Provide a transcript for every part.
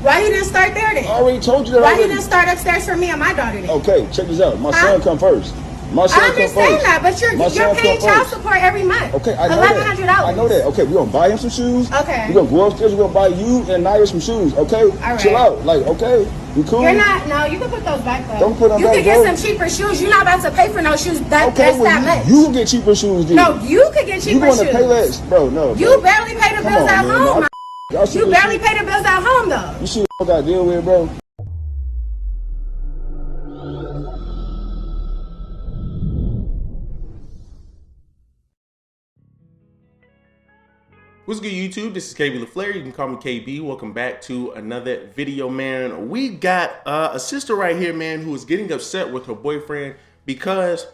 Why you didn't start there then? I already told you that. Why you didn't start upstairs for me and my daughter then? Okay, check this out. My son come first. My son I understand that, but you're paying child support every month. Okay, I know that. I know that. Okay, we're gonna buy him some shoes. Okay. We're gonna go upstairs, we're gonna buy you and Naya some shoes, okay? All right. Chill out. Like, okay, you cool? You're not, no, you can put those back though. Don't put them back, You can get some cheaper shoes. You're not about to pay for no shoes. That's that much. You can get cheaper shoes, dude. No, you could get cheaper shoes. You want to pay less? Bro, no. You barely pay the bills at home. You barely pay the bills at home though. You see what I gotta deal with, bro? What's good, YouTube? This is KB LaFleur. You can call me KB. Welcome back to another video, man. We got a sister right here, man, who is getting upset with her boyfriend because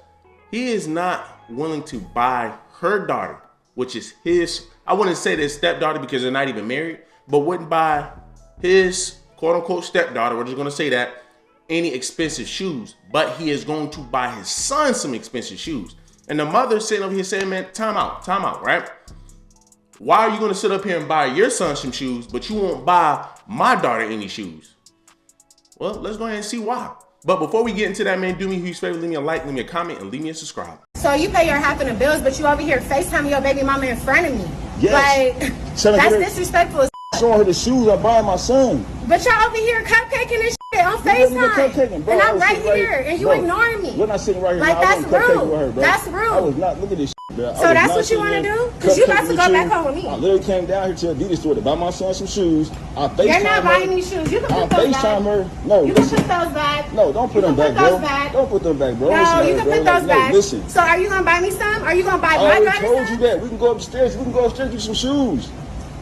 he is not willing to buy her daughter, which is his, I wouldn't say his stepdaughter because they're not even married, but wouldn't buy his quote-unquote stepdaughter, we're just going to say that, any expensive shoes. But he is going to buy his son some expensive shoes. And the mother sitting over here saying, man, time out, right? Why are you going to sit up here and buy your son some shoes, but you won't buy my daughter any shoes? Well, let's go ahead and see why. But before we get into that, man, do me a huge favor, leave me a like, leave me a comment, and leave me a subscribe. So you pay your half of the bills, but you over here FaceTime your baby mama in front of me. Yes. Like, that's disrespectful as showing her the shoes I'm buying my son. But y'all over here cupcaking and shit on FaceTime. Bro, and I'm right here, and you ignoring me. We're not sitting right here. Like, that's rude. Her, bro. That's rude. I was not, look at this shit, bro. So that's what you want to do? Because you about to go back home with me. I literally came down here to Adidas store to buy my son some shoes. I FaceTime her. You're not buying these shoes. You can put those back. Her. No, you can put those back. No, don't put them back, bro. Don't put them back, bro. No, you can put those back. Listen. So are you going to buy me some? Are you going to buy my daughter some? I already told you that. We can go upstairs. We can go upstairs and get some shoes.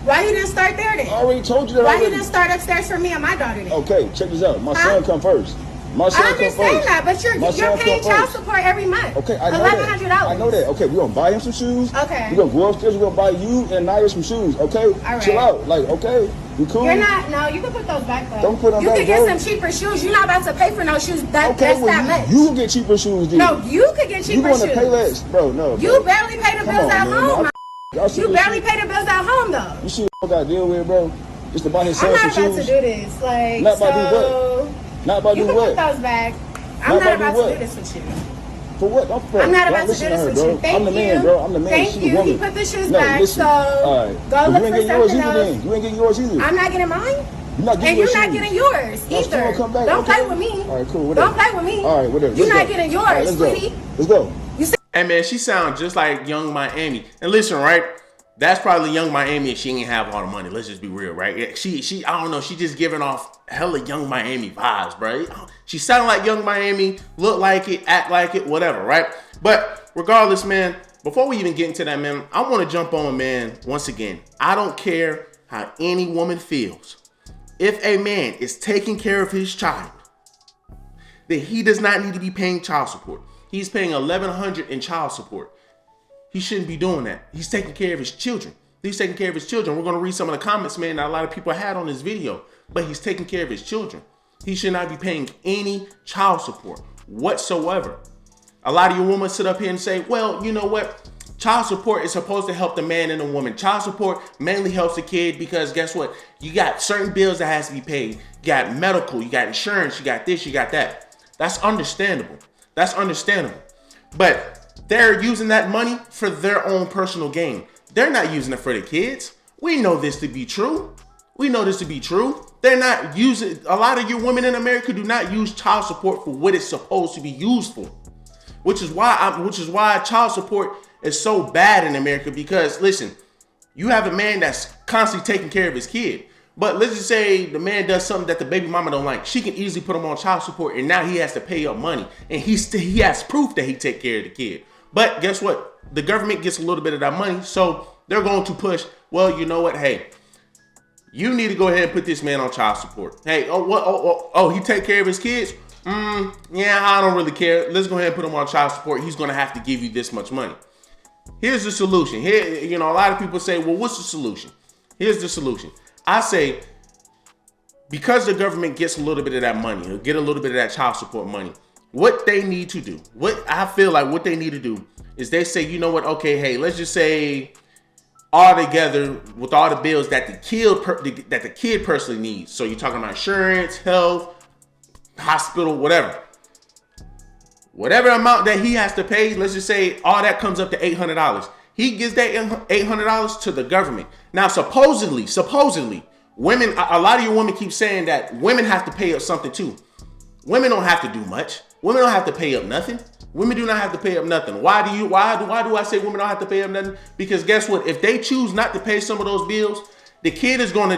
Why you didn't start there then? I already told you that. Why you didn't start upstairs for me and my daughter then? Okay, check this out. My son come first. My son I understand that, but you're paying child support every month. Okay, I know that. I know that. Okay, we're gonna buy him some shoes. Okay. We're gonna go upstairs. We're gonna buy you and Naya some shoes. Okay. All right. Chill out. Like, okay, you cool? You're not. No, you can put those back though. Don't put them back. You can get some cheaper shoes. You're not about to pay for no shoes. That's that much. You can get cheaper shoes, dude. No, you could get cheaper shoes. You want to pay less, bro? No. You barely pay the bills at home. You barely pay the bills at home though. You see what I gotta deal with, bro? Just to buy his son some shoes. I'm not about to do this. Like, not about to do what? Not about to do what? You can put those back. I'm not about to do this with you. For what? I'm not about to do this with you. Thank you. I'm the man, bro. I'm the man. Thank you. He put the shoes back. So go look for something else. You ain't getting yours either. I'm not getting mine. You're not getting yours. And you're not getting yours either. Don't play with me. All right, cool. Whatever. Don't play with me. All right, whatever. You're not getting yours, sweetie. Let's go. Hey, man, she sounds just like Young Miami. And listen, right? That's probably Young Miami if she ain't have all the money. Let's just be real, right? She I don't know. She just giving off hella Young Miami vibes, bro. She sound like Young Miami, look like it, act like it, whatever, right? But regardless, man, before we even get into that, man, I want to jump on, man, once again. I don't care how any woman feels. If a man is taking care of his child, then he does not need to be paying child support. He's paying $1,100 in child support. He shouldn't be doing that. He's taking care of his children. He's taking care of his children. We're going to read some of the comments, man, that a lot of people had on this video. But he's taking care of his children. He should not be paying any child support whatsoever. A lot of you women sit up here and say, well, you know what? Child support is supposed to help the man and the woman. Child support mainly helps the kid because guess what? You got certain bills that has to be paid. You got medical, you got insurance, you got this, you got that. That's understandable. That's understandable. But they're using that money for their own personal gain. They're not using it for the kids. We know this to be true. We know this to be true. They're not using, a lot of you women in America do not use child support for what it's supposed to be used for. Which is why child support is so bad in America because listen, you have a man that's constantly taking care of his kid. But let's just say the man does something that the baby mama don't like. She can easily put him on child support and now he has to pay up money. And he has proof that he take care of the kid. But guess what? The government gets a little bit of that money. So they're going to push, well, you know what? Hey, you need to go ahead and put this man on child support. Hey, he take care of his kids? Yeah, I don't really care. Let's go ahead and put him on child support. He's going to have to give you this much money. Here's the solution. Here, you know, a lot of people say, well, what's the solution? Here's the solution. I say, because the government gets a little bit of that money, or get a little bit of that child support money, what they need to do, what I feel like what they need to do is they say, you know what? Okay, hey, let's just say all together with all the bills that the kid personally needs. So you're talking about insurance, health, hospital, whatever. Whatever amount that he has to pay, let's just say all that comes up to $800. He gives that $800 to the government. Now, supposedly, women, a lot of your women keep saying that women have to pay up something too. Women don't have to do much. Women don't have to pay up nothing. Women do not have to pay up nothing. Why do I say women don't have to pay up nothing? Because guess what? If they choose not to pay some of those bills, the kid is gonna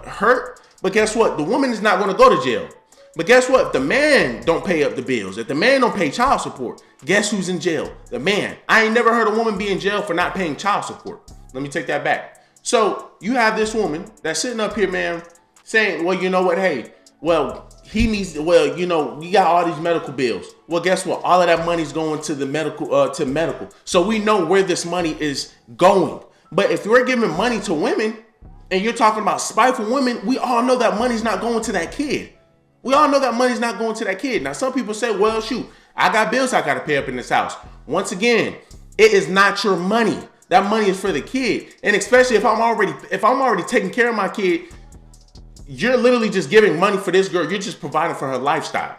hurt. But guess what? The woman is not gonna go to jail. But guess what? If the man don't pay up the bills, if the man don't pay child support, guess who's in jail? The man. I ain't never heard a woman be in jail for not paying child support. Let me take that back. So you have this woman that's sitting up here, man, saying, well, you know what? Hey, well, you got all these medical bills. Well, guess what? All of that money's going to the medical. So we know where this money is going. But if we're giving money to women and you're talking about spiteful women, we all know that money's not going to that kid. We all know that money's not going to that kid. Now, some people say, well, shoot, I got bills I got to pay up in this house. Once again, it is not your money. That money is for the kid. And especially if I'm already taking care of my kid, you're literally just giving money for this girl. You're just providing for her lifestyle.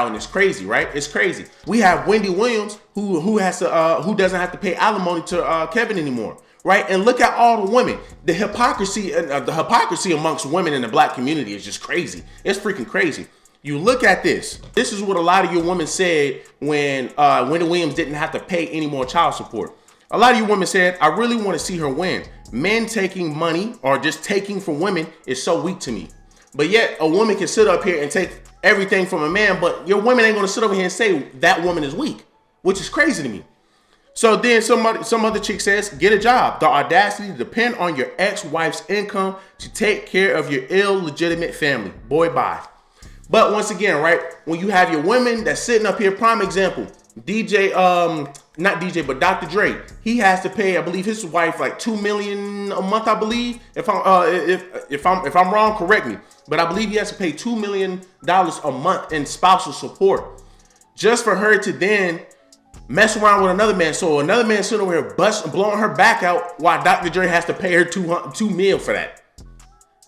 And it's crazy, right? It's crazy. We have Wendy Williams who doesn't have to pay alimony to Kevin anymore. Right? And look at all the women. The hypocrisy amongst women in the black community is just crazy. It's freaking crazy. You look at this. This is what a lot of your women said when Wendy Williams didn't have to pay any more child support. A lot of you women said, I really want to see her win. Men taking money or just taking from women is so weak to me. But yet a woman can sit up here and take everything from a man, but your women ain't going to sit over here and say that woman is weak, which is crazy to me. So then some other chick says, get a job. The audacity to depend on your ex-wife's income to take care of your illegitimate family. Boy, bye. But once again, right, when you have your women that's sitting up here, prime example, not DJ, but Dr. Dre, he has to pay, I believe, his wife like $2 million a month, I believe. If I'm wrong, correct me. But I believe he has to pay $2 million a month in spousal support just for her to then mess around with another man. So another man sitting over here blowing her back out while Dr. Dre has to pay her $2 million for that.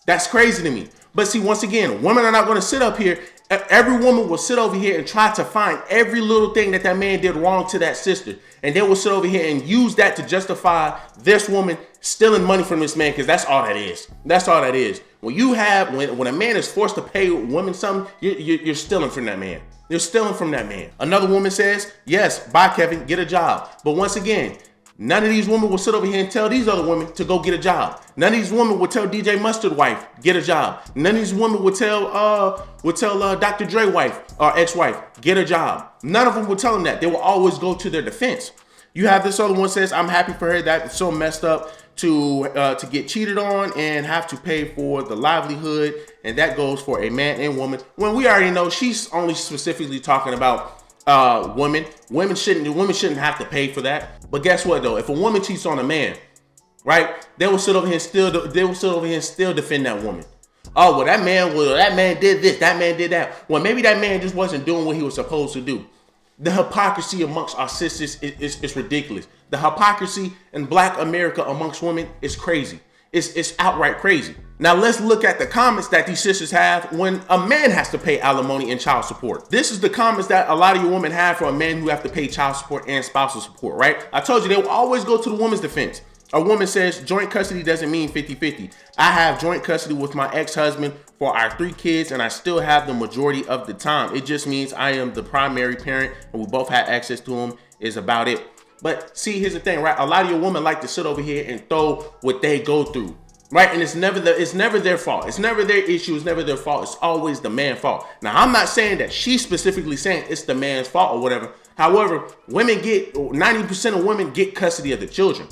That's crazy to me. But see, once again, women are not going to sit up here. Every woman will sit over here and try to find every little thing that man did wrong to that sister. And they will sit over here and use that to justify this woman stealing money from this man, because that's all that is. That's all that is. When a man is forced to pay women something, you're stealing from that man. You're stealing from that man. Another woman says, yes, bye, Kevin, get a job. But once again, none of these women will sit over here and tell these other women to go get a job. None of these women will tell DJ Mustard wife, get a job. None of these women will tell Dr. Dre wife or ex-wife, get a job. None of them will tell them that. They will always go to their defense. You have this other one says, I'm happy for her. That is so messed up to get cheated on and have to pay for the livelihood. And that goes for a man and woman. When we already know she's only specifically talking about women. Women shouldn't have to pay for that. But guess what though? If a woman cheats on a man, right? They will sit over here and still defend that woman. Oh, well, that man did this, that man did that. Well, maybe that man just wasn't doing what he was supposed to do. The hypocrisy amongst our sisters is ridiculous. The hypocrisy in Black America amongst women is crazy. It's outright crazy. Now let's look at the comments that these sisters have when a man has to pay alimony and child support. This is the comments that a lot of you women have for a man who have to pay child support and spousal support, right? I told you they will always go to the woman's defense. A woman says joint custody doesn't mean 50-50. I have joint custody with my ex-husband for our 3 kids and I still have the majority of the time. It just means I am the primary parent and we both have access to him is about it. But see, here's the thing, right? A lot of your women like to sit over here and throw what they go through, right? And it's never their fault. It's never their issue. It's never their fault. It's always the man's fault. Now, I'm not saying that she's specifically saying it's the man's fault or whatever. However, 90% of women get custody of the children.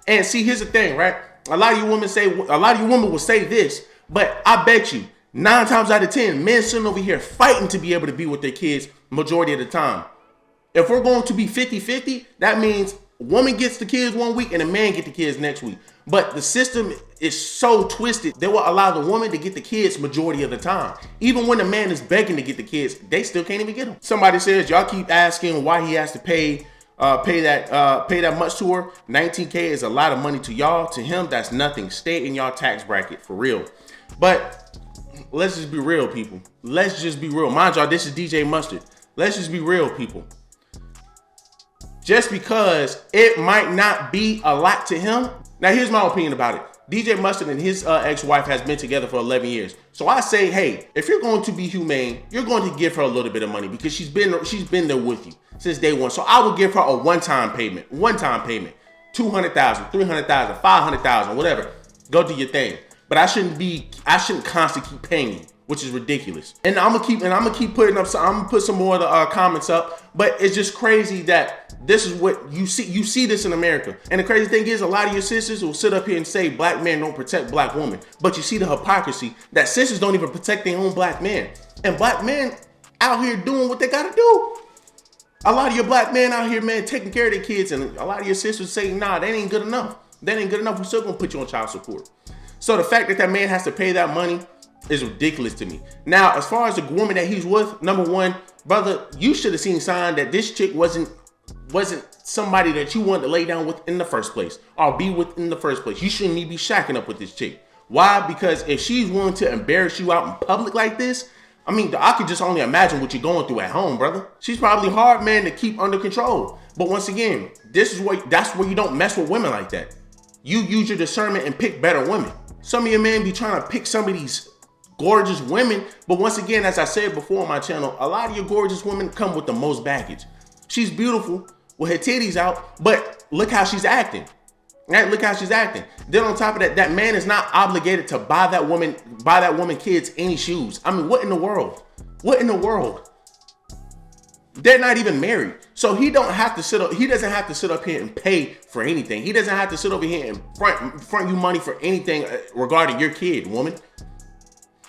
And see, here's the thing, right? A lot of you women will say this, but I bet you 9 times out of 10, men sitting over here fighting to be able to be with their kids majority of the time. If we're going to be 50-50, that means a woman gets the kids one week and a man get the kids next week. But the system is so twisted, they will allow the woman to get the kids majority of the time. Even when the man is begging to get the kids, they still can't even get them. Somebody says, y'all keep asking why he has to pay pay that much to her. 19K is a lot of money to y'all. To him, that's nothing. Stay in y'all tax bracket for real. But let's just be real, people. Let's just be real. Mind y'all, this is DJ Mustard. Let's just be real, people. Just because it might not be a lot to him. Now, here's my opinion about it. DJ Mustard and his ex-wife has been together for 11 years. So I say, hey, if you're going to be humane, you're going to give her a little bit of money because she's been there with you since day one. So I would give her a one-time payment, 200,000, 300,000, 500,000, whatever. Go do your thing. But I shouldn't constantly keep paying you, which is ridiculous. And I'm gonna keep putting up. I'm gonna put some more of the comments up. But it's just crazy that this is what you see. You see this in America. And the crazy thing is, a lot of your sisters will sit up here and say black men don't protect black women. But you see the hypocrisy that sisters don't even protect their own black men. And black men out here doing what they gotta do. A lot of your black men out here, man, taking care of their kids, and a lot of your sisters say, nah, that ain't good enough. That ain't good enough. We're still gonna put you on child support. So the fact that man has to pay that money is ridiculous to me. Now, as far as the woman that he's with, number one, brother, you should have seen sign that this chick wasn't somebody that you wanted to lay down with in the first place or be with in the first place. You shouldn't even be shacking up with this chick. Why? Because if she's willing to embarrass you out in public like this, I mean, I could just only imagine what you're going through at home, brother. She's probably hard, man, to keep under control. But once again, that's where you don't mess with women like that. You use your discernment and pick better women. Some of your men be trying to pick some of these gorgeous women, but once again, as I said before on my channel, a lot of your gorgeous women come with the most baggage. She's beautiful with her titties out, but look how she's acting. Right? Look how she's acting. Then on top of that, that man is not obligated to buy that woman kids any shoes. I mean, what in the world? What in the world? They're not even married. So he doesn't have to sit up here and pay for anything. He doesn't have to sit over here and front you money for anything regarding your kid, woman.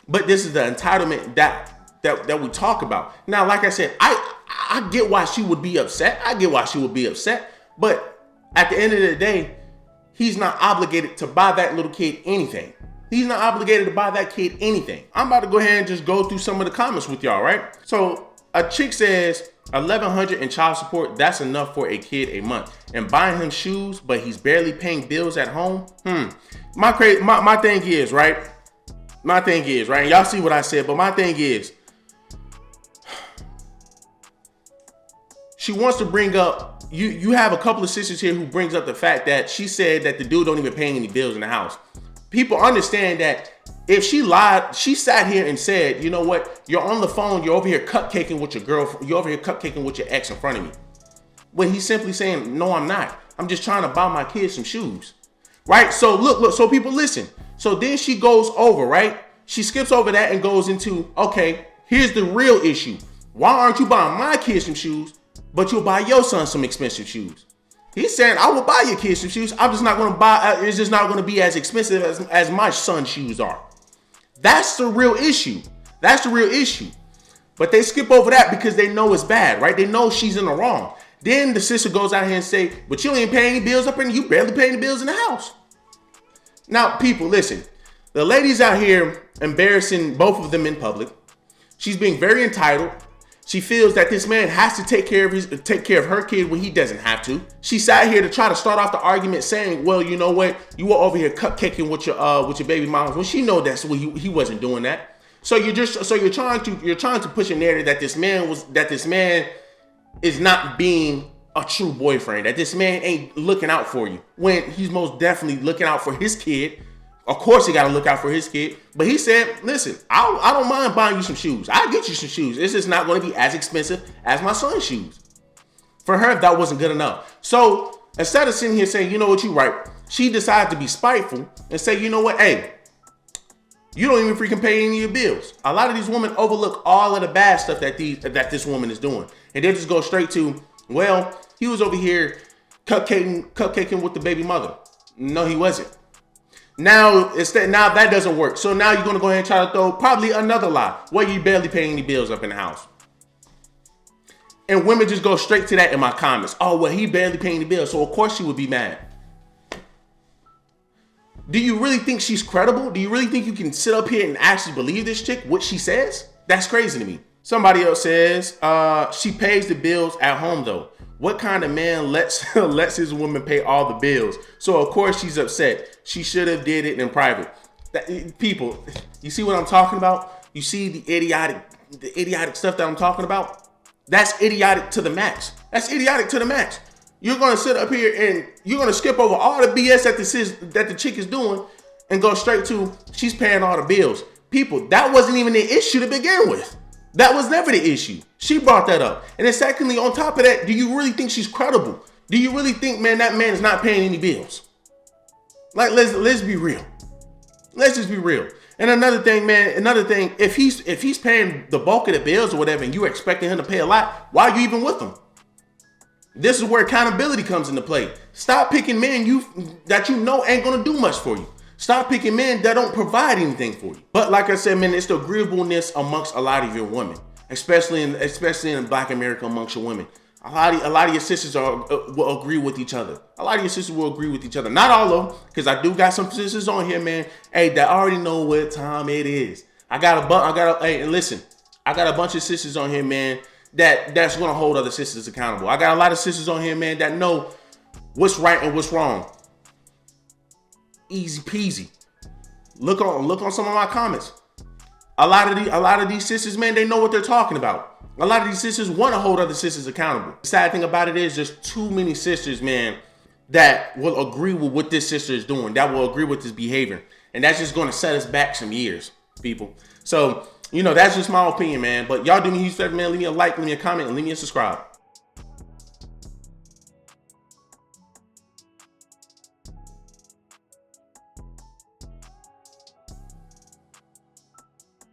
But this is the entitlement that we talk about. Now, like I said, I get why she would be upset. But at the end of the day, he's not obligated to buy that little kid anything. He's not obligated to buy that kid anything. I'm about to go ahead and just go through some of the comments with y'all, right? So a chick says, $1,100 in child support, that's enough for a kid a month. And buying him shoes, but he's barely paying bills at home. My thing is, right? Y'all see what I said, but my thing is, she wants to bring up, you have a couple of sisters here who brings up the fact that she said that the dude don't even pay any bills in the house. People understand that if she lied, she sat here and said, you know what, you're on the phone, you're over here cupcaking with your girlfriend, you're over here cupcaking with your ex in front of me. When he's simply saying, no, I'm not. I'm just trying to buy my kids some shoes. Right? So look, so people listen. So then she goes over, right? She skips over that and goes into, okay, here's the real issue. Why aren't you buying my kids some shoes, but you'll buy your son some expensive shoes? He's saying, I will buy your kids some shoes. I'm just not going to buy, it's just not going to be as expensive as my son's shoes are. That's the real issue. But they skip over that because they know it's bad, right? They know she's in the wrong. Then the sister goes out here and say, but you ain't paying any bills up in, you barely paying the bills in the house. Now, people, listen. The lady's out here embarrassing both of them in public. She's being very entitled. She feels that this man has to take care of her kid when he doesn't have to. She sat here to try to start off the argument saying, well, you know what? You were over here cupcaking with your baby mama. Well, she know that's what he wasn't doing that. So you're trying to push a narrative that this man is not being a true boyfriend, that this man ain't looking out for you, when he's most definitely looking out for his kid. Of course he got to look out for his kid. But he said, listen, I don't mind buying you some shoes. I'll get you some shoes. It's just not going to be as expensive as my son's shoes. For her, that wasn't good enough. So instead of sitting here saying, you know what, you right, she decided to be spiteful and say, you know what, hey, you don't even freaking pay any of your bills. A lot of these women overlook all of the bad stuff that this woman is doing. And they just go straight to, well, he was over here cupcaking with the baby mother. No, he wasn't. Now that doesn't work. So now you're going to go ahead and try to throw probably another lie. Well, you barely paying any bills up in the house. And women just go straight to that in my comments. Oh, well, he barely paying the bills. So of course she would be mad. Do you really think she's credible? Do you really think you can sit up here and actually believe this chick, what she says? That's crazy to me. Somebody else says, she pays the bills at home though. What kind of man lets lets his woman pay all the bills? So of course she's upset. She should have did it in private. People, you see what I'm talking about? You see the idiotic stuff that I'm talking about? That's idiotic to the max. That's idiotic to the max. You're gonna sit up here and you're gonna skip over all the BS that the chick is doing and go straight to she's paying all the bills. People, that wasn't even the issue to begin with. That was never the issue. She brought that up. And then secondly, on top of that, do you really think she's credible? Do you really think, man, that man is not paying any bills? Like, let's be real. Let's just be real. And another thing, if he's paying the bulk of the bills or whatever, and you expecting him to pay a lot, why are you even with him? This is where accountability comes into play. Stop picking men that you know ain't gonna do much for you. Stop picking men that don't provide anything for you. But like I said, man, it's the agreeableness amongst a lot of your women, especially in Black America amongst your women. A lot of your sisters will agree with each other. A lot of your sisters will agree with each other. Not all of them, because I do got some sisters on here, man. Hey, that already know what time it is. Hey, and listen, I got a bunch of sisters on here, man, that's gonna hold other sisters accountable. I got a lot of sisters on here, man, that know what's right and what's wrong. Easy peasy. Look on some of my comments. A lot of these sisters, man, they know what they're talking about. A lot of these sisters want to hold other sisters accountable. The sad thing about it is there's too many sisters, man, that will agree with what this sister is doing, that will agree with this behavior. And that's just going to set us back some years, people. So, that's just my opinion, man. But y'all do me a huge favor, man. Leave me a like, leave me a comment, and leave me a subscribe.